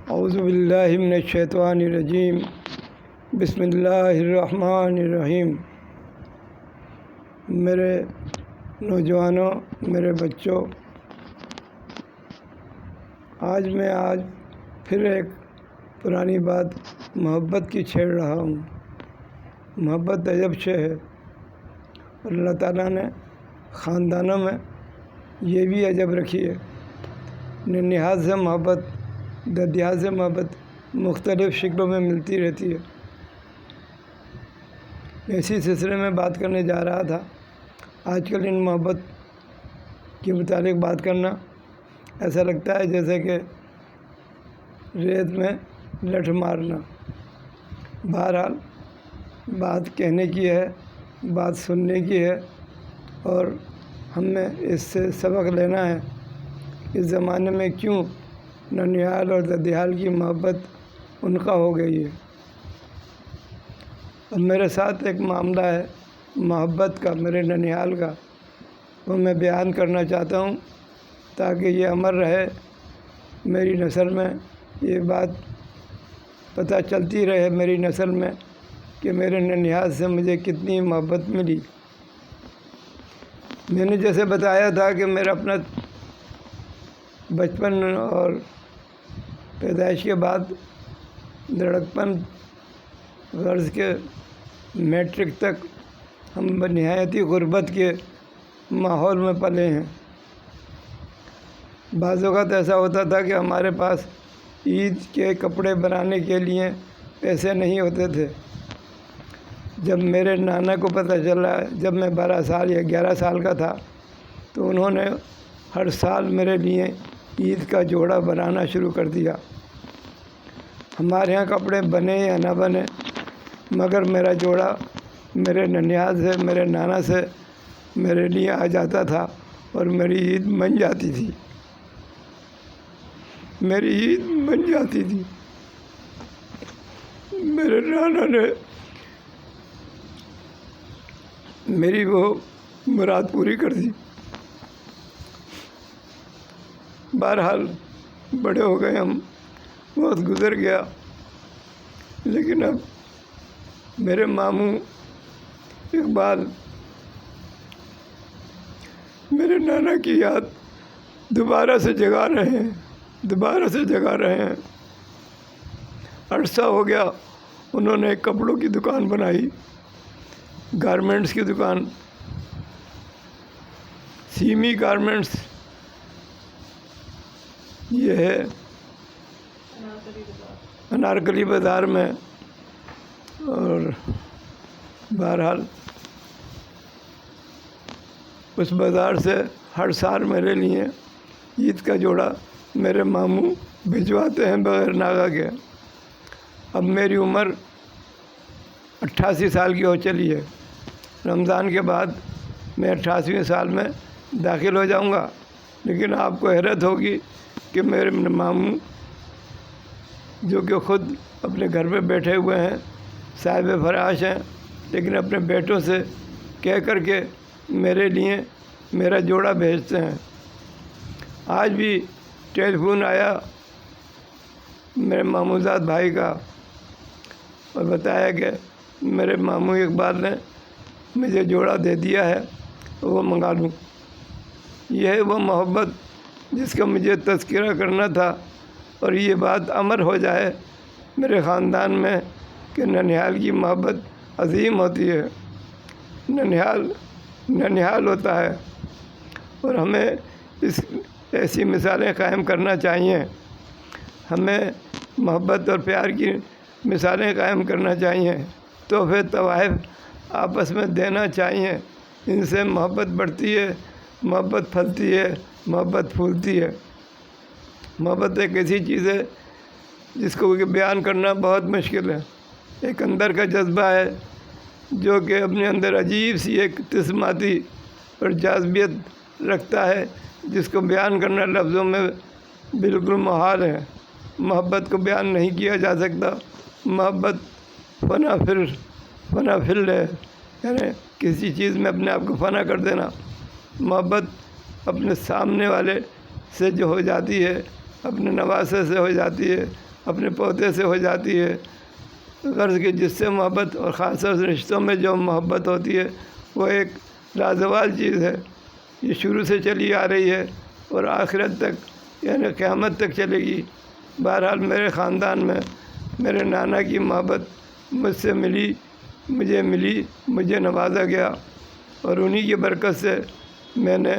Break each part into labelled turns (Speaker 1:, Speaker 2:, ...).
Speaker 1: اعوذ باللہ من الشیطان الرجیم بسم اللہ الرحمن الرحیم۔ میرے نوجوانوں، میرے بچوں، آج میں پھر ایک پرانی بات محبت کی چھیڑ رہا ہوں۔ محبت عجب شے ہے، اور اللہ تعالیٰ نے خاندانوں میں یہ بھی عجب رکھی ہے۔ ننھیال سے محبت، ددیال سے محبت مختلف شکلوں میں ملتی رہتی ہے۔ اسی سلسلے میں بات کرنے جا رہا تھا۔ آج کل ان محبت کے متعلق بات کرنا ایسا لگتا ہے جیسے کہ ریت میں لٹھ مارنا۔ بہرحال بات کہنے کی ہے، بات سننے کی ہے، اور ہمیں اس سے سبق لینا ہے۔ اس زمانے میں کیوں ننھیال اور ددیال کی محبت ان کا ہو گئی ہے۔ اب میرے ساتھ ایک معاملہ ہے محبت کا، میرے ننھیال کا، وہ میں بیان کرنا چاہتا ہوں تاکہ یہ امر رہے میری نسل میں، یہ بات پتہ چلتی رہے میری نسل میں کہ میرے ننھیال سے مجھے کتنی محبت ملی۔ میں نے جیسے بتایا تھا کہ میرا اپنا بچپن اور پیدائش کے بعد لڑکپن غرض کے میٹرک تک ہم نہایت ہی غربت کے ماحول میں پلے ہیں۔ بعض اوقات ایسا ہوتا تھا کہ ہمارے پاس عید کے کپڑے بنانے کے لیے پیسے نہیں ہوتے تھے۔ جب میرے نانا کو پتہ چلا، جب میں 12 سال یا 11 سال کا تھا، تو انہوں نے ہر سال میرے لیے عید کا جوڑا بنانا شروع کر دیا۔ ہمارے یہاں کپڑے بنے یا نہ بنے، مگر میرا جوڑا میرے ننھیال سے، میرے نانا سے میرے لیے آ جاتا تھا اور میری عید بن جاتی تھی، میری عید بن جاتی تھی۔ میرے نانا نے میری وہ مراد پوری کر دی۔ بہرحال بڑے ہو گئے ہم، وقت گزر گیا، لیکن اب میرے ماموں اقبال میرے نانا کی یاد دوبارہ سے جگا رہے ہیں۔ عرصہ ہو گیا انہوں نے ایک کپڑوں کی دکان بنائی، گارمنٹس کی دکان، سیمی گارمنٹس، یہ ہے انارکلی بازار میں۔ اور بہرحال اس بازار سے ہر سال میرے لیے عید کا جوڑا میرے ماموں بھجواتے ہیں بغیر ناغہ کے۔ اب میری عمر 88 سال کی ہو چلی ہے۔ رمضان کے بعد میں 88ویں سال میں داخل ہو جاؤں گا، لیکن آپ کو حیرت ہوگی کہ میرے ماموں جو کہ خود اپنے گھر پہ بیٹھے ہوئے ہیں، صاحب فراش ہیں، لیکن اپنے بیٹوں سے کہہ کر کے میرے لیے میرا جوڑا بھیجتے ہیں۔ آج بھی ٹیلی فون آیا میرے ماموزاد بھائی کا، اور بتایا کہ میرے ماموں اقبال نے مجھے جوڑا دے دیا ہے، وہ منگا لوں۔ یہ ہے وہ محبت جس کا مجھے تذکرہ کرنا تھا، اور یہ بات امر ہو جائے میرے خاندان میں کہ ننھیال کی محبت عظیم ہوتی ہے، ننھیال ہوتا ہے، اور ہمیں ایسی مثالیں قائم کرنا چاہیے۔ ہمیں محبت اور پیار کی مثالیں قائم کرنا چاہیے، تحفے تحائف آپس میں دینا چاہیے۔ ان سے محبت بڑھتی ہے، محبت پھلتی ہے، محبت پھولتی ہے۔ محبت ایک ایسی چیز ہے جس کو کہ بیان کرنا بہت مشکل ہے۔ ایک اندر کا جذبہ ہے جو کہ اپنے اندر عجیب سی ایک طسماتی اور جاذبیت رکھتا ہے، جس کو بیان کرنا لفظوں میں بالکل محال ہے۔ محبت کو بیان نہیں کیا جا سکتا۔ محبت فنا فل ہے، یعنی کسی چیز میں اپنے آپ کو فنا کر دینا۔ محبت اپنے سامنے والے سے جو ہو جاتی ہے، اپنے نواسے سے ہو جاتی ہے، اپنے پوتے سے ہو جاتی ہے۔ غرض کہ جس سے محبت اور خاص طور سے رشتوں میں جو محبت ہوتی ہے وہ ایک لازوال چیز ہے، یہ شروع سے چلی آ رہی ہے اور آخرت تک یعنی قیامت تک چلے گی۔ بہرحال میرے خاندان میں میرے نانا کی محبت مجھ سے ملی، مجھے نوازا گیا، اور انہی کی برکت سے میں نے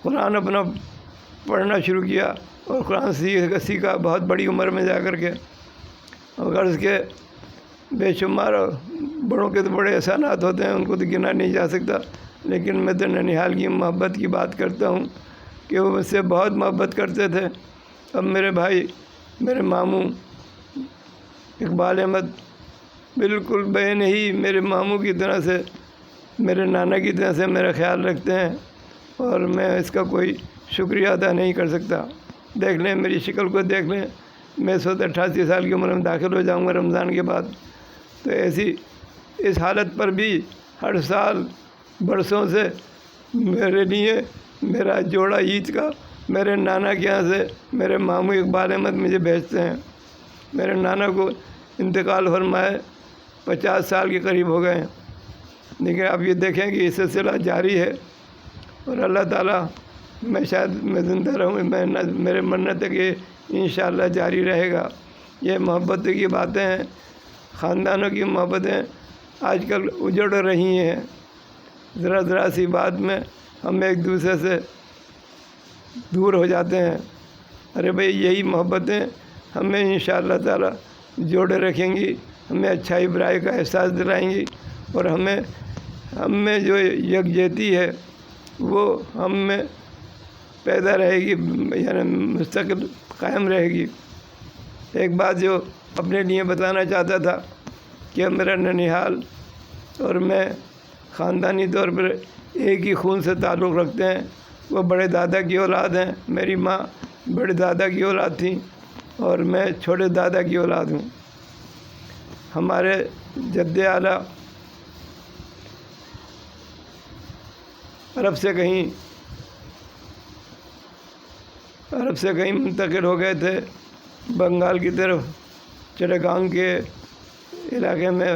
Speaker 1: قرآن اپنا پڑھنا شروع کیا اور قرآن سیکھا بہت بڑی عمر میں جا کر کے۔ اور غرض کے بے شمار بڑوں کے تو بڑے احسانات ہوتے ہیں، ان کو تو گنا نہیں جا سکتا، لیکن میں تو ننیہال کی محبت کی بات کرتا ہوں کہ وہ مجھ سے بہت محبت کرتے تھے۔ اب میرے بھائی، میرے ماموں اقبال احمد بالکل بہن ہی میرے ماموں کی طرح سے، میرے نانا کی طرح سے میرا خیال رکھتے ہیں، اور میں اس کا کوئی شکریہ ادا نہیں کر سکتا۔ دیکھ لیں میری شکل کو، دیکھ لیں، میں 88 سال کی عمر میں داخل ہو جاؤں گا رمضان کے بعد، تو ایسی اس حالت پر بھی ہر سال برسوں سے میرے لیے میرا جوڑا عید کا میرے نانا کے یہاں سے میرے ماموں اقبال احمد مجھے بھیجتے ہیں۔ میرے نانا کو انتقال فرمائے 50 سال کے قریب ہو گئے ہیں، لیکن اب یہ دیکھیں کہ یہ سلسلہ جاری ہے، اور اللہ تعالیٰ میں زندہ رہوں، میرے مرنے تک یہ انشاءاللہ جاری رہے گا۔ یہ محبت کی باتیں ہیں، خاندانوں کی محبتیں آج کل اجڑ رہی ہیں، ذرا سی بات میں ہم ایک دوسرے سے دور ہو جاتے ہیں۔ ارے بھئی، یہی محبتیں ہمیں انشاءاللہ تعالیٰ جوڑے رکھیں گی، ہمیں اچھائی برائی کا احساس دلائیں گی، اور ہم میں جو یکجہتی ہے وہ ہم میں پیدا رہے گی، یعنی مستقل قائم رہے گی۔ ایک بات جو اپنے لیے بتانا چاہتا تھا کہ میرا ننیہال اور میں خاندانی طور پر ایک ہی خون سے تعلق رکھتے ہیں۔ وہ بڑے دادا کی اولاد ہیں، میری ماں بڑے دادا کی اولاد تھیں، اور میں چھوٹے دادا کی اولاد ہوں۔ ہمارے جد اعلیٰ عرب سے کہیں منتقل ہو گئے تھے، بنگال کی طرف چٹاگانگ کے علاقے میں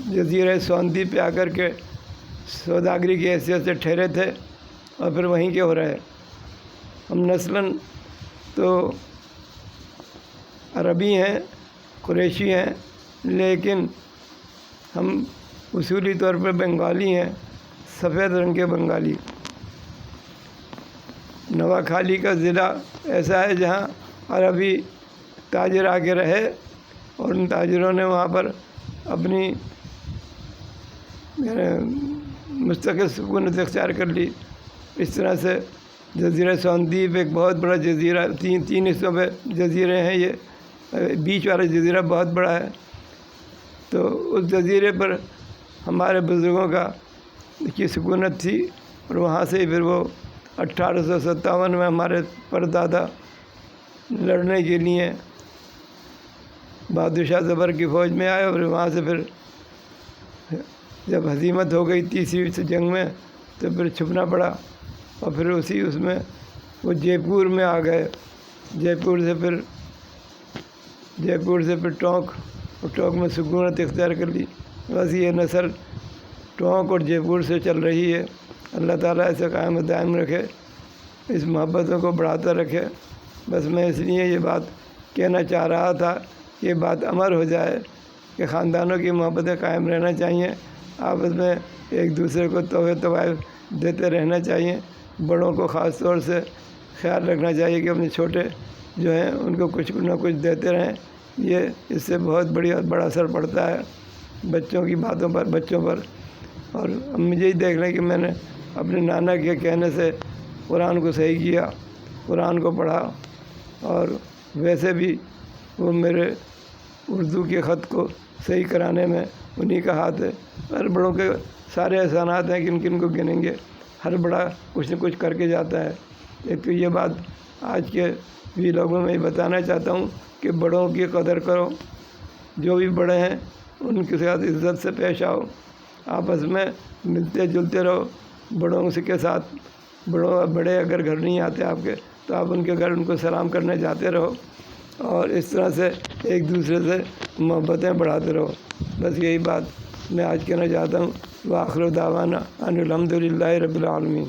Speaker 1: جزیرہ سوندی پہ آ کر کے سوداگری کی حیثیت سے ٹھہرے تھے، اور پھر وہیں کے ہو رہے۔ ہم نسلاً تو عربی ہیں، قریشی ہیں، لیکن ہم اصولی طور پر بنگالی ہیں، سفید رنگ کے بنگالی۔ نواکھالی کا ضلع ایسا ہے جہاں عربی تاجر آ کے رہے، اور ان تاجروں نے وہاں پر اپنی مستقل سکونت اختیار کر لی۔ اس طرح سے جزیرہ سوندیپ ایک بہت بڑا جزیرہ، تین حصوں پہ جزیرے ہیں، یہ بیچ والا جزیرہ بہت بڑا ہے۔ تو اس جزیرے پر ہمارے بزرگوں کی سکونت تھی، اور وہاں سے ہی پھر وہ 1857 میں ہمارے پردادا لڑنے کے لیے بہادر شاہ زبر کی فوج میں آئے، اور وہاں سے پھر جب ہزیمت ہو گئی 30ویں جنگ میں تو پھر چھپنا پڑا، اور پھر اس میں وہ جے پور میں آ گئے۔ جے پور سے پھر ٹونک، اور ٹونک میں سکونت اختیار کر لی۔ بس یہ نسل ٹونک اور جے پور سے چل رہی ہے۔ اللہ تعالیٰ ایسے قائم و دائم رکھے، اس محبتوں کو بڑھاتا رکھے۔ بس میں اس لیے یہ بات کہنا چاہ رہا تھا کہ یہ بات امر ہو جائے کہ خاندانوں کی محبتیں قائم رہنا چاہیے، آپس میں ایک دوسرے کو تحفے تحائف دیتے رہنا چاہیے۔ بڑوں کو خاص طور سے خیال رکھنا چاہیے کہ اپنے چھوٹے جو ہیں ان کو کچھ نہ کچھ دیتے رہیں۔ یہ اس سے بہت بڑا اثر پڑتا ہے بچوں کی باتوں پر، بچوں پر۔ اور مجھے ہی دیکھ لیں کہ میں نے اپنے نانا کے کہنے سے قرآن کو صحیح کیا، قرآن کو پڑھا، اور ویسے بھی وہ میرے اردو کے خط کو صحیح کرانے میں انہی کا ہاتھ ہے۔ ہر بڑوں کے سارے احسانات ہیں، کن کو گنیں گے، ہر بڑا کچھ نہ کچھ کر کے جاتا ہے۔ ایک تو یہ بات آج کے بھی لوگوں میں بتانا چاہتا ہوں کہ بڑوں کی قدر کرو، جو بھی بڑے ہیں ان کے ساتھ عزت سے پیش آؤ، آپس میں ملتے جلتے رہو بڑوں کے ساتھ۔ بڑے اگر گھر نہیں آتے آپ کے تو آپ ان کے گھر ان کو سلام کرنے جاتے رہو، اور اس طرح سے ایک دوسرے سے محبتیں بڑھاتے رہو. بس یہی بات میں آج کہنا چاہتا ہوں. وآخر دعوانا ان الحمد للہ رب العالمین.